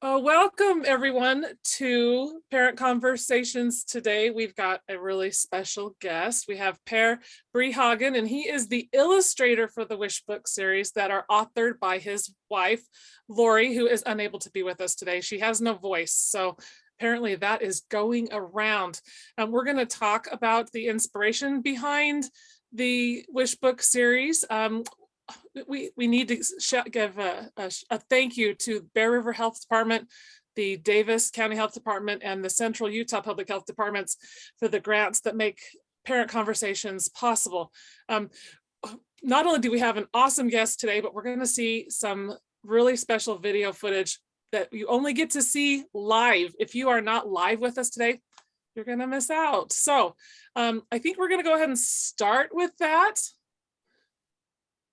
Welcome everyone to Parent Conversations. Today we've got a really special guest. We have Per Breiehagen, and he is the illustrator for the Wish book series that are authored by his wife, Lori, who is unable to be with us today. She has no voice, so apparently that is going around. We're going to talk about the inspiration behind the Wish book series. We need to give a thank you to Bear River Health Department, the Davis County Health Department, and the Central Utah Public Health Departments for the grants that make Parent Conversations possible. Not only do we have an awesome guest today, but we're going to see some really special video footage that you only get to see live. If you are not live with us today, you're going to miss out. So I think we're going to go ahead and start with that.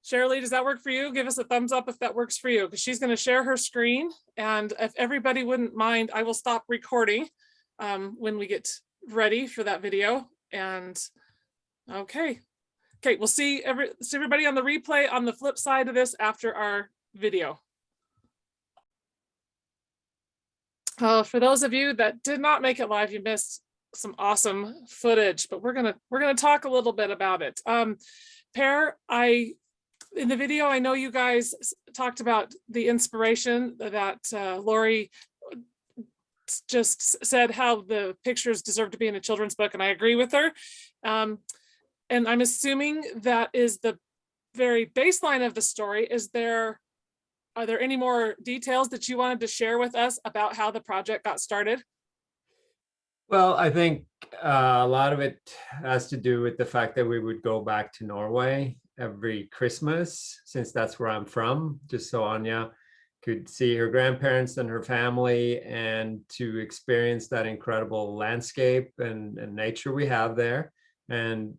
Shirley, does that work for you? Give us a thumbs up if that works for you, because she's going to share her screen. And if everybody wouldn't mind, I will stop recording when we get ready for that video. And okay, we'll see everybody on the replay on the flip side of this after our video. For those of you that did not make it live, you missed some awesome footage, but we're gonna talk a little bit about it. Per, in the video, I know you guys talked about the inspiration that Lori just said, how the pictures deserve to be in a children's book, and I agree with her. And I'm assuming that is the very baseline of the story. Are there any more details that you wanted to share with us about how the project got started? Well, I think a lot of it has to do with the fact that we would go back to Norway every Christmas, since that's where I'm from, just so Anya could see her grandparents and her family and to experience that incredible landscape and nature we have there. And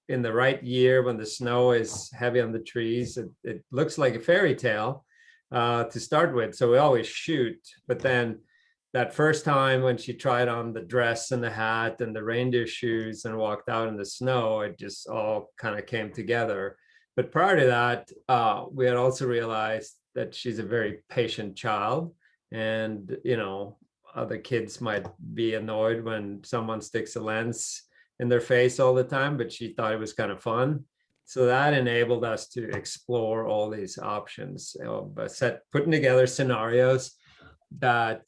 in the right year, when the snow is heavy on the trees, it looks like a fairy tale to start with. So we always shoot, but then that first time when she tried on the dress and the hat and the reindeer shoes and walked out in the snow, it just all kind of came together. But prior to that, we had also realized that she's a very patient child, and other kids might be annoyed when someone sticks a lens in their face all the time, but she thought it was kind of fun. So that enabled us to explore all these options, putting together scenarios that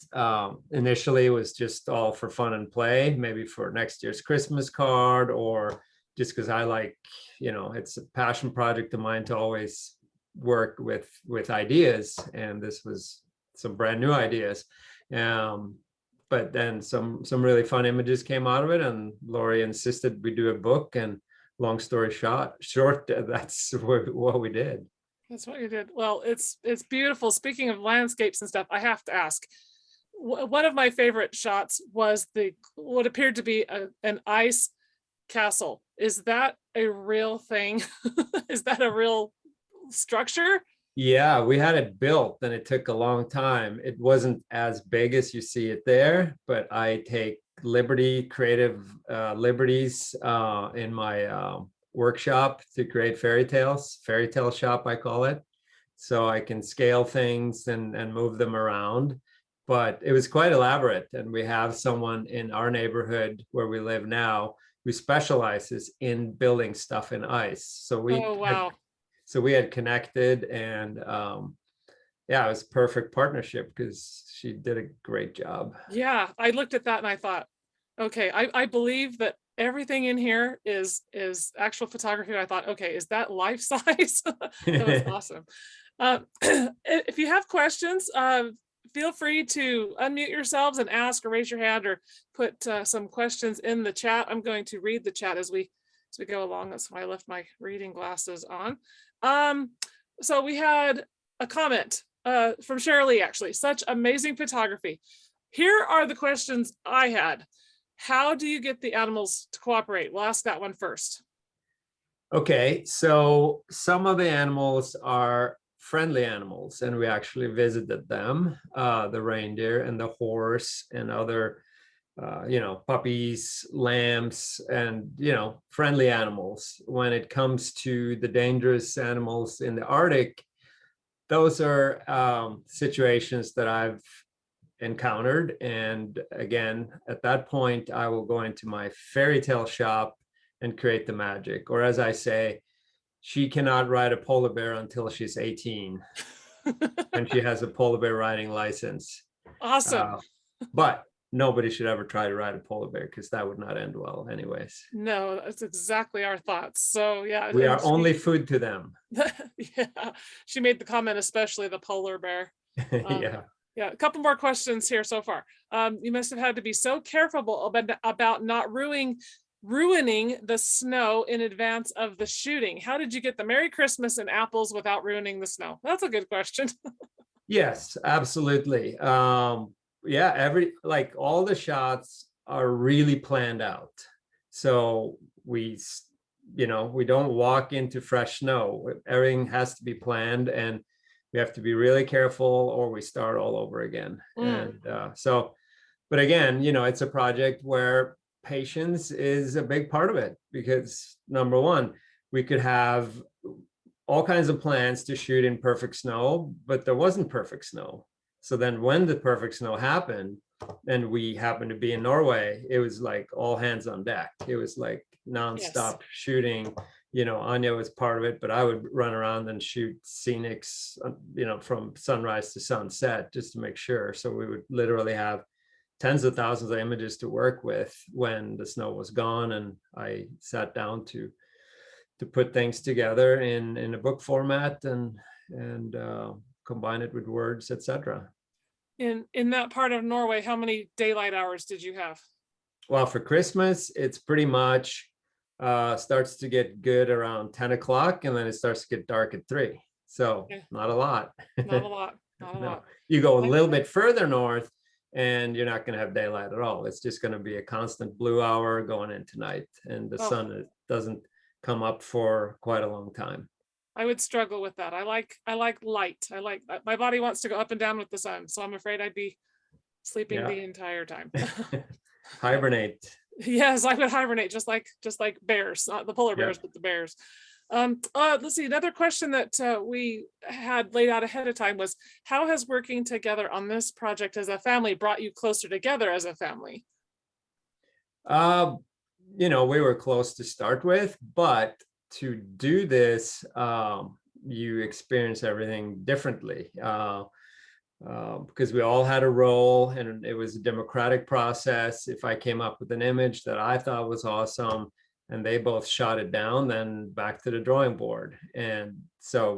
initially was just all for fun and play, maybe for next year's Christmas card, or just because I like, it's a passion project of mine to always work with ideas, and this was some brand new ideas. But then some really fun images came out of it, and Lori insisted we do a book, and long story short, that's what we did. That's what you did. Well, it's beautiful. Speaking of landscapes and stuff, I have to ask, one of my favorite shots was what appeared to be an ice castle. Is that a real thing? Is that a real structure? Yeah, we had it built, and it took a long time. It wasn't as big as you see it there, but I take creative liberties in my workshop to create fairy tale shop, I call it. So I can scale things and move them around, but it was quite elaborate. And we have someone in our neighborhood where we live now who specializes in building stuff in ice. So we had connected, and yeah, it was a perfect partnership because she did a great job. Yeah, I looked at that and I thought, okay, I believe that everything in here is actual photography. I thought, okay, is that life size? That was awesome. If you have questions, feel free to unmute yourselves and ask, or raise your hand, or put some questions in the chat. I'm going to read the chat as we go along. That's why I left my reading glasses on. So we had a comment from Shirley, actually. Such amazing photography. Here are the questions I had. How do you get the animals to cooperate? We'll ask that one first. Okay, so some of the animals are friendly animals, and we actually visited them, the reindeer and the horse and other, puppies, lambs, and, friendly animals. When it comes to the dangerous animals in the Arctic, those are situations that I've encountered. And again, at that point, I will go into my fairy tale shop and create the magic. Or as I say, she cannot ride a polar bear until she's 18 and she has a polar bear riding license. Awesome. But nobody should ever try to ride a polar bear because that would not end well anyways. No, that's exactly our thoughts. So yeah, We and are only food to them. yeah, she made the comment, especially the polar bear. Yeah. Yeah, a couple more questions here so far. You must have had to be so careful about not ruining the snow in advance of the shooting. How did you get the Merry Christmas and apples without ruining the snow? That's a good question. Yes, absolutely. Yeah, like all the shots are really planned out. So we don't walk into fresh snow. Everything has to be planned, and we have to be really careful or we start all over again. And but again, it's a project where patience is a big part of it because number one, we could have all kinds of plans to shoot in perfect snow, but there wasn't perfect snow. So then when the perfect snow happened and we happened to be in Norway, it was like all hands on deck. It was like nonstop shooting. Anya was part of it, but I would run around and shoot scenics, from sunrise to sunset just to make sure. So we would literally have tens of thousands of images to work with when the snow was gone. And I sat down to put things together in a book format and combine it with words, etc. In that part of Norway, how many daylight hours did you have? Well, for Christmas, it's pretty much starts to get good around 10 o'clock, and then it starts to get dark at 3. So not a lot. Not a lot. Not a lot. You go a little bit further north, and you're not going to have daylight at all. It's just going to be a constant blue hour going into night, and the sun doesn't come up for quite a long time. I would struggle with that. I like light. My body wants to go up and down with the sun, so I'm afraid I'd be sleeping the entire time. Hibernate. Yes, I would hibernate just like bears, not the polar bears, but the bears. Let's see, another question that we had laid out ahead of time was, how has working together on this project as a family brought you closer together as a family? We were close to start with, but to do this, you experience everything differently because we all had a role and it was a democratic process. If I came up with an image that I thought was awesome and they both shot it down, then back to the drawing board. And so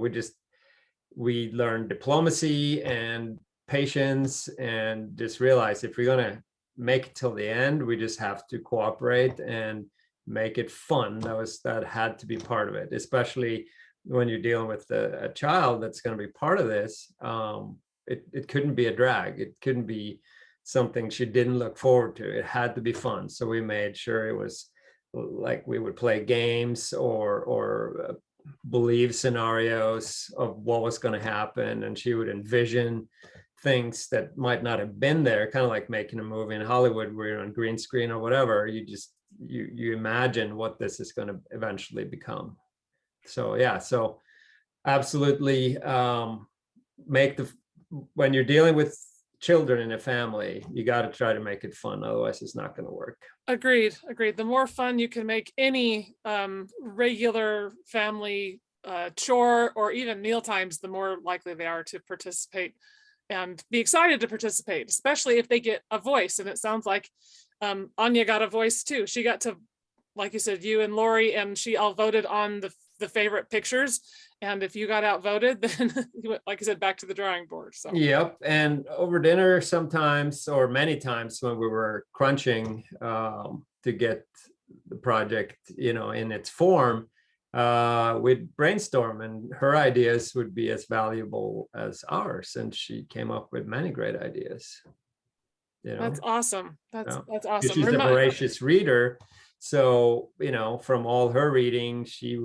we learned diplomacy and patience and just realized if we're going to make it till the end, we just have to cooperate and make it fun. That had to be part of it, especially when you're dealing with a child that's going to be part of this. It couldn't be a drag. It couldn't be something she didn't look forward to. It had to be fun. So we made sure it was like we would play games or believe scenarios of what was going to happen, and she would envision things that might not have been there, kind of like making a movie in Hollywood where you're on green screen or whatever. You imagine what this is going to eventually become. So so absolutely, when you're dealing with children in a family, you got to try to make it fun, otherwise it's not going to work. Agreed. The more fun you can make any regular family chore or even meal times, the more likely they are to participate and be excited to participate, especially if they get a voice. And it sounds like Anya got a voice too. She got to, like you said, you and Lori and she all voted on the favorite pictures. And if you got outvoted, then you went, like I said, back to the drawing board. So yep. And over dinner sometimes, or many times when we were crunching to get the project, in its form, we'd brainstorm, and her ideas would be as valuable as ours. And she came up with many great ideas. That's awesome. That's awesome. She's a voracious reader. So, from all her reading, she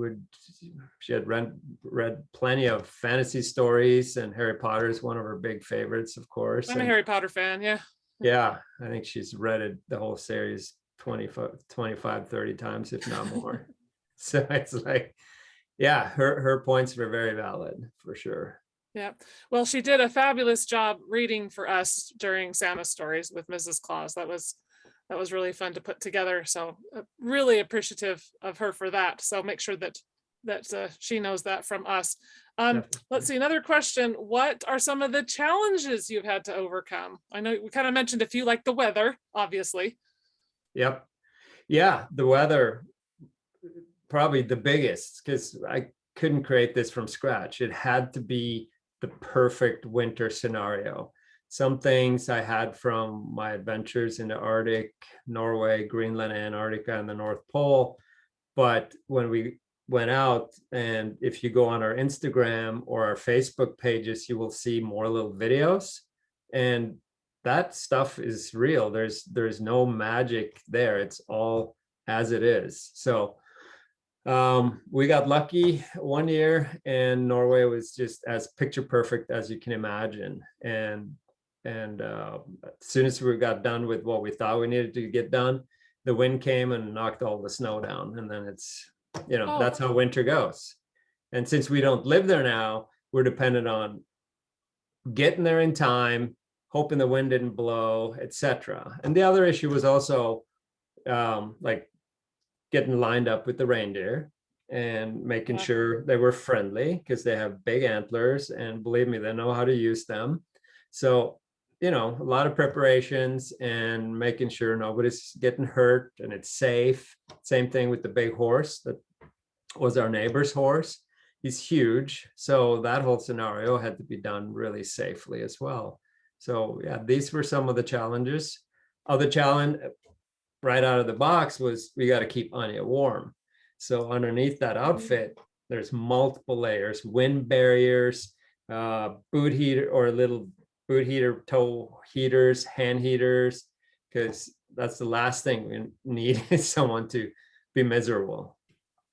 had read plenty of fantasy stories, and Harry Potter is one of her big favorites, of course. I'm a Harry Potter fan. Yeah. Yeah. I think she's read it, the whole series 25, 30 times, if not more. So it's like, her points were very valid for sure. Yeah. Well, she did a fabulous job reading for us during Santa Stories with Mrs. Claus. That was really fun to put together. So really appreciative of her for that. So make sure that she knows that from us. Let's see, another question. What are some of the challenges you've had to overcome? I know we kind of mentioned a few, like the weather, obviously. Yep. Yeah, the weather, probably the biggest, because I couldn't create this from scratch. It had to be the perfect winter scenario. Some things I had from my adventures in the Arctic, Norway, Greenland, Antarctica, and the North Pole. But when we went out, and if you go on our Instagram or our Facebook pages, you will see more little videos. And that stuff is real. There's no magic there. It's all as it is. So we got lucky one year, and Norway was just as picture perfect as you can imagine. And as soon as we got done with what we thought we needed to get done, the wind came and knocked all the snow down. And then it's, Oh, that's how winter goes. And since we don't live there now, we're dependent on getting there in time, hoping the wind didn't blow, etc. And the other issue was also like getting lined up with the reindeer and making yeah. sure they were friendly, because they have big antlers, and believe me, they know how to use them. So, a lot of preparations and making sure nobody's getting hurt and it's safe. Same thing with the big horse that was our neighbor's horse. He's huge. So that whole scenario had to be done really safely as well. So yeah, these were some of the challenges. Other challenge right out of the box was we got to keep Anya warm. So underneath that outfit, there's multiple layers, wind barriers, boot heater or little boot heater, toe heaters, hand heaters, because that's the last thing we need is someone to be miserable.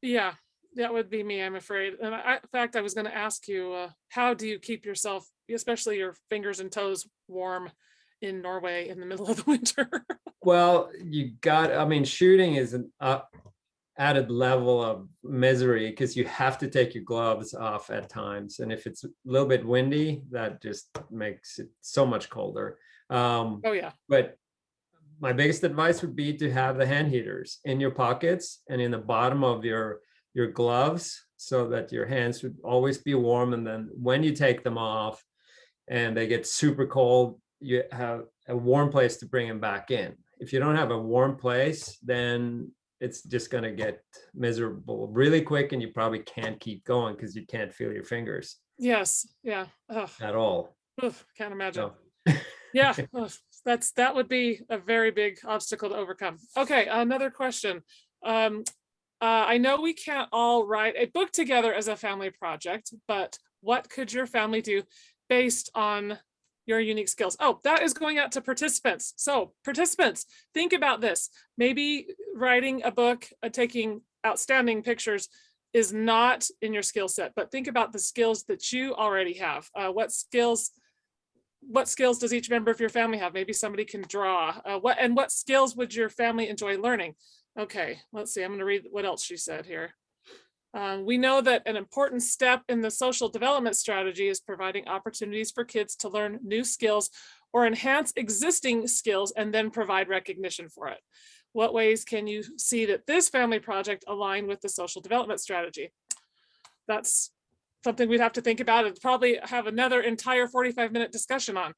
Yeah, that would be me, I'm afraid. And in fact, I was going to ask you, how do you keep yourself, especially your fingers and toes, warm in Norway in the middle of the winter? Well, shooting is an added level of misery, because you have to take your gloves off at times. And if it's a little bit windy, that just makes it so much colder. Oh, yeah. But my biggest advice would be to have the hand heaters in your pockets and in the bottom of your gloves, so that your hands would always be warm. And then when you take them off and they get super cold, you have a warm place to bring them back in. If you don't have a warm place, then it's just going to get miserable really quick, and you probably can't keep going because you can't feel your fingers. Yes. Yeah. At all. Can't imagine. So. Yeah, that would be a very big obstacle to overcome. Okay, another question. I know we can't all write a book together as a family project, but what could your family do based on your unique skills? Oh, that is going out to participants. So participants, think about this. Maybe writing a book, taking outstanding pictures is not in your skill set, but think about the skills that you already have. What skills does each member of your family have? Maybe somebody can draw. What skills would your family enjoy learning? Okay, let's see. I'm going to read what else she said here. We know that an important step in the social development strategy is providing opportunities for kids to learn new skills or enhance existing skills and then provide recognition for it. What ways can you see that this family project align with the social development strategy? That's something we'd have to think about and probably have another entire 45-minute discussion on.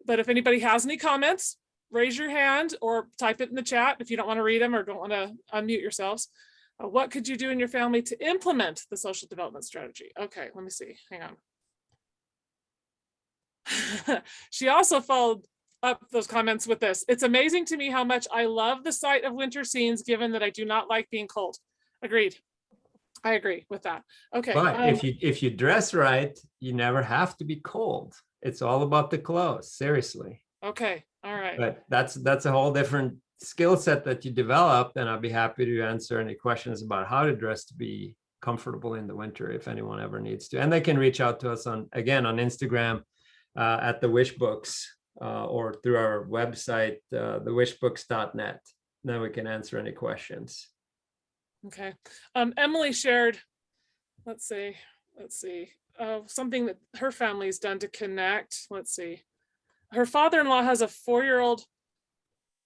But if anybody has any comments, raise your hand or type it in the chat if you don't want to read them or don't want to unmute yourselves. What could you do in your family to implement the social development strategy? Okay, let me see. Hang on. She also followed up those comments with this. It's amazing to me how much I love the sight of winter scenes, given that I do not like being cold. Agreed. I agree with that. Okay. But if you dress right, you never have to be cold. It's all about the clothes, seriously. Okay. All right. But that's a whole different skill set that you develop, and I'll be happy to answer any questions about how to dress to be comfortable in the winter if anyone ever needs to. And they can reach out to us on Instagram at the Wish Books or through our website, thewishbooks.net. Then we can answer any questions. Okay. Emily shared, let's see. something that her family's done to connect. Let's see. Her father-in-law has a 4-year-old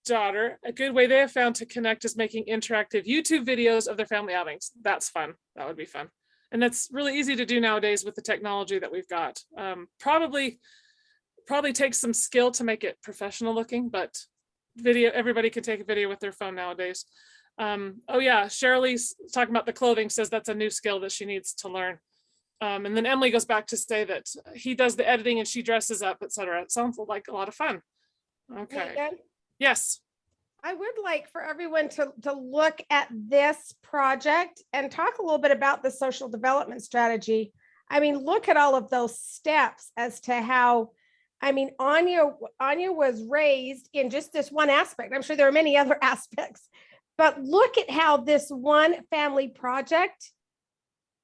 daughter. A good way they have found to connect is making interactive YouTube videos of their family outings. That's fun. That would be fun. And that's really easy to do nowadays with the technology that we've got. Probably takes some skill to make it professional looking, but video, everybody can take a video with their phone nowadays. Oh yeah, Shirley's talking about the clothing, says that's a new skill that she needs to learn. And then Emily goes back to say that he does the editing and she dresses up, etc. It sounds like a lot of fun. Okay. Megan, Yes. I would like for everyone to look at this project and talk a little bit about the social development strategy. I mean, look at all of those steps as to how, I mean, Anya was raised in just this one aspect. I'm sure there are many other aspects, but look at how this one family project,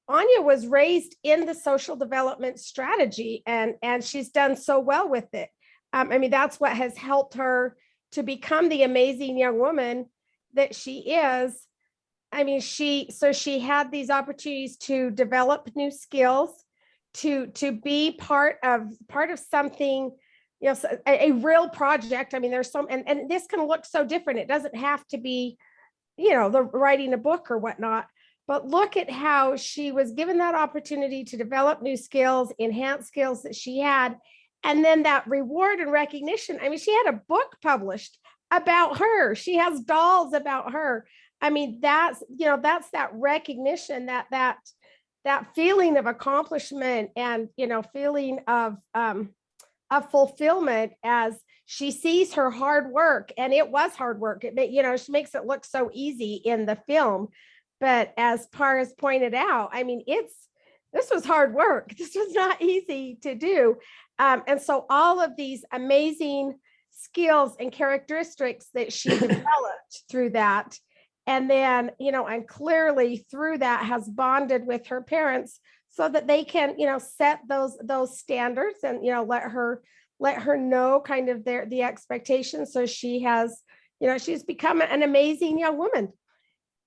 Anya was raised in the social development strategy, and she's done so well with it. I mean, that's what has helped her to become the amazing young woman that she is. I mean, she had these opportunities to develop new skills, to be part of something, you know, a real project. I mean, there's some, and this can look so different. It doesn't have to be, you know, the writing a book or whatnot, but look at how she was given that opportunity to develop new skills, enhance skills that she had. And then that reward and recognition. I mean, she had a book published about her. She has dolls about her. I mean, that's, you know, that's that recognition, that feeling of accomplishment and, you know, feeling of fulfillment as she sees her hard work. And it was hard work. You know, she makes it look so easy in the film. But as Paris pointed out, I mean, this was hard work. This was not easy to do. And so all of these amazing skills and characteristics that she developed through that, and then, you know, and clearly through that has bonded with her parents so that they can, you know, set those standards and, you know, let her know kind of the expectations. So she has, you know, she's become an amazing young woman.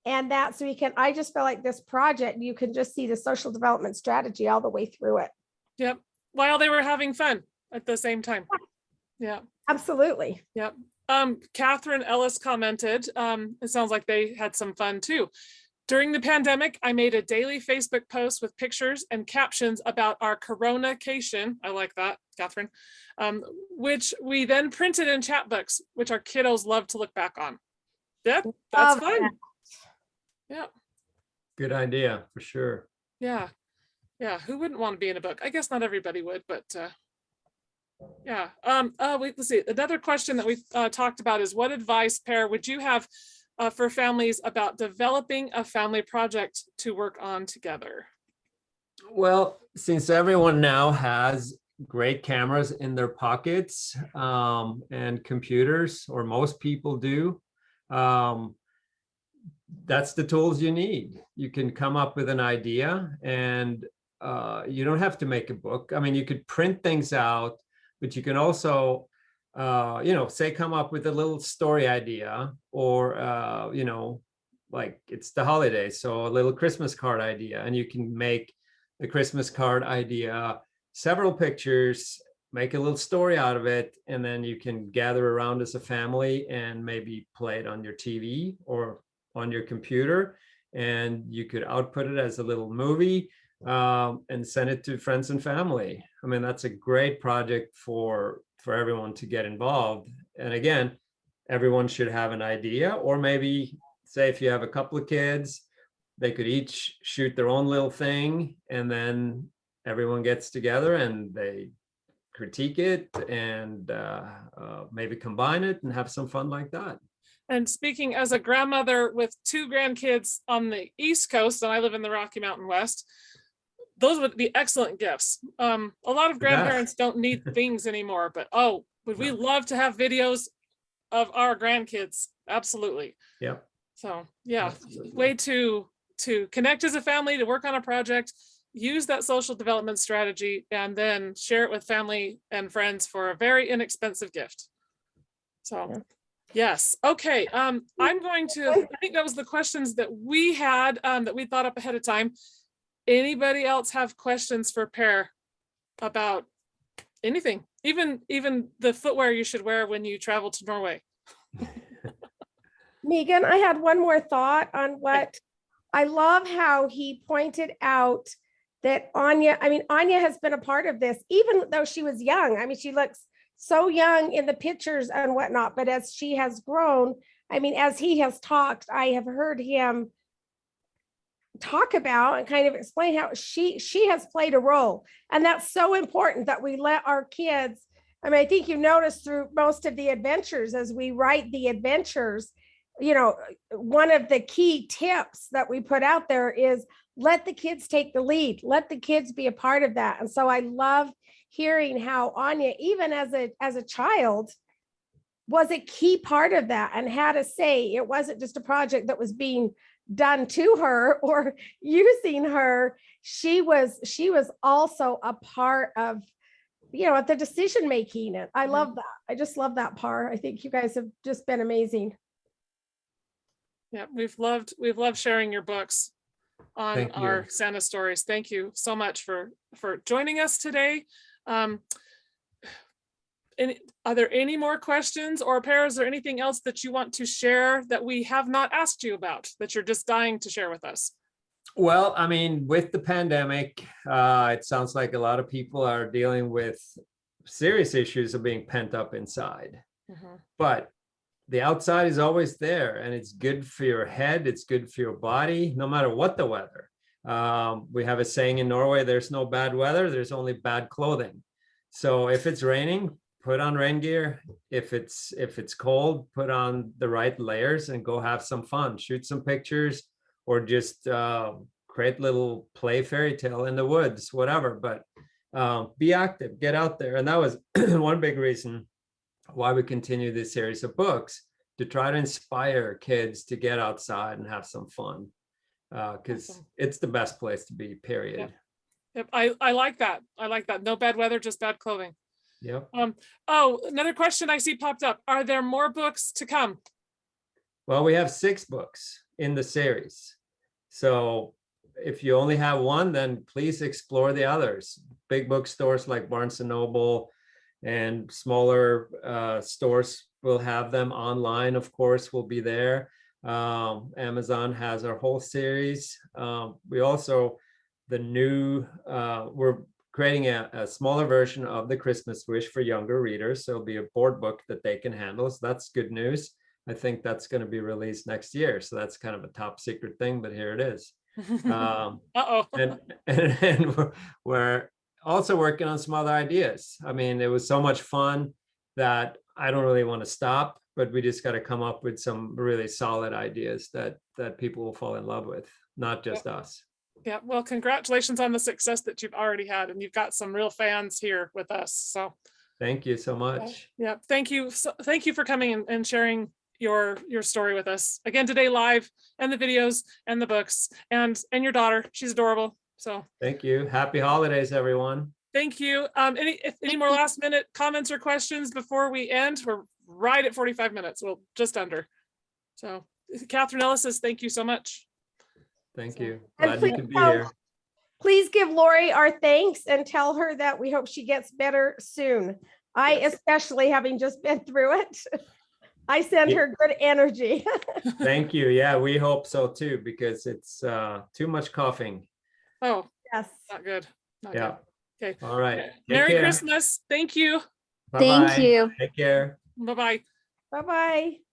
And that's, I just feel like this project, you can just see the social development strategy all the way through it. Yep. While they were having fun at the same time. Yeah. Absolutely. Yep. Catherine Ellis commented, it sounds like they had some fun too. During the pandemic, I made a daily Facebook post with pictures and captions about our Corona-cation. I like that, Catherine, which we then printed in chapbooks, which our kiddos love to look back on. Yeah, that's fun. Yeah. Good idea, for sure. Yeah. Yeah. Who wouldn't want to be in a book? I guess not everybody would, but yeah. Let's see. Another question that we talked about is, what advice, Per, would you have for families about developing a family project to work on together? Well, since everyone now has great cameras in their pockets and computers, or most people do, that's the tools you need. You can come up with an idea, and you don't have to make a book. I mean, you could print things out, but you can also, you know, say, come up with a little story idea, or, you know, like it's the holidays, so a little Christmas card idea, and you can make the Christmas card idea several pictures, make a little story out of it, and then you can gather around as a family and maybe play it on your TV or on your computer, and you could output it as a little movie and send it to friends and family. I mean, that's a great project for everyone to get involved. And again, everyone should have an idea, or maybe say if you have a couple of kids, they could each shoot their own little thing, and then everyone gets together and they critique it and maybe combine it and have some fun like that. And speaking as a grandmother with 2 grandkids on the East Coast, and I live in the Rocky Mountain West, those would be excellent gifts. A lot of grandparents don't need things anymore, but would we love to have videos of our grandkids? Absolutely. Yeah. So yeah, absolutely. Way to connect as a family, to work on a project, use that social development strategy, and then share it with family and friends for a very inexpensive gift. So yeah. Yes. Okay. I'm going to, I think that was the questions that we had that we thought up ahead of time. anybody else have questions for Per about anything, even the footwear you should wear when you travel to Norway? Megan, I had one more thought on what I love how he pointed out that Anya has been a part of this, even though she was young. I mean, she looks so young in the pictures and whatnot, but as she has grown, I mean, as he has talked, I have heard him talk about and kind of explain how she has played a role. And that's so important that we let our kids, I mean, I think you noticed through most of the adventures, as we write the adventures, you know, one of the key tips that we put out there is let the kids take the lead, let the kids be a part of that. And so I love hearing how Anya, even as a child, was a key part of that and had a say. It wasn't just a project that was being done to her or using her. She was also a part of, you know, the decision making. And I love that. I just love that part. I think you guys have just been amazing. Yeah, we've loved sharing your books on our Santa stories. Thank you so much for joining us today. Are there any more questions, or Per, is there anything else that you want to share that we have not asked you about that you're just dying to share with us? Well, I mean, with the pandemic, it sounds like a lot of people are dealing with serious issues of being pent up inside. But the outside is always there, and it's good for your head. It's good for your body, no matter what the weather. We have a saying in Norway, there's no bad weather, there's only bad clothing. So if it's raining, put on rain gear. If it's cold, put on the right layers and go have some fun, shoot some pictures, or just create little play fairy tale in the woods, whatever. But be active, get out there. And that was one big reason why we continue this series of books, to try to inspire kids to get outside and have some fun, because it's the best place to be, period. Yep. I like that. I like that. No bad weather, just bad clothing. Yep. Oh, another question I see popped up. Are there more books to come? Well, we have 6 books in the series. So if you only have one, then please explore the others. Big bookstores like Barnes and Noble and smaller stores will have them. Online, of course, will be there. Amazon has our whole series. We also, we're creating a smaller version of the Christmas Wish for younger readers. So it'll be a board book that they can handle. So that's good news. I think that's going to be released next year. So that's kind of a top secret thing, but here it is. And we're also working on some other ideas. I mean, it was so much fun that I don't really want to stop, but we just got to come up with some really solid ideas that people will fall in love with, not just us. Yeah, well, congratulations on the success that you've already had, and you've got some real fans here with us. So thank you so much. Yeah, thank you. Thank you for coming and sharing your story with us again today, live, and the videos and the books, and your daughter. She's adorable. So thank you. Happy holidays, everyone. Thank you. Any more last minute comments or questions before we end? We're right at 45 minutes. Well, just under. So Catherine Ellis says thank you so much. Thank you. Glad you could be here. Please give Lori our thanks and tell her that we hope she gets better soon. I especially, having just been through it, I send her good energy. Thank you. Yeah, we hope so too, because it's too much coughing. Oh, yes. Not good. Not yeah. Good. Okay. All right. Merry Christmas. Thank you. Bye-bye. Thank you. Take care. Bye-bye. Bye-bye.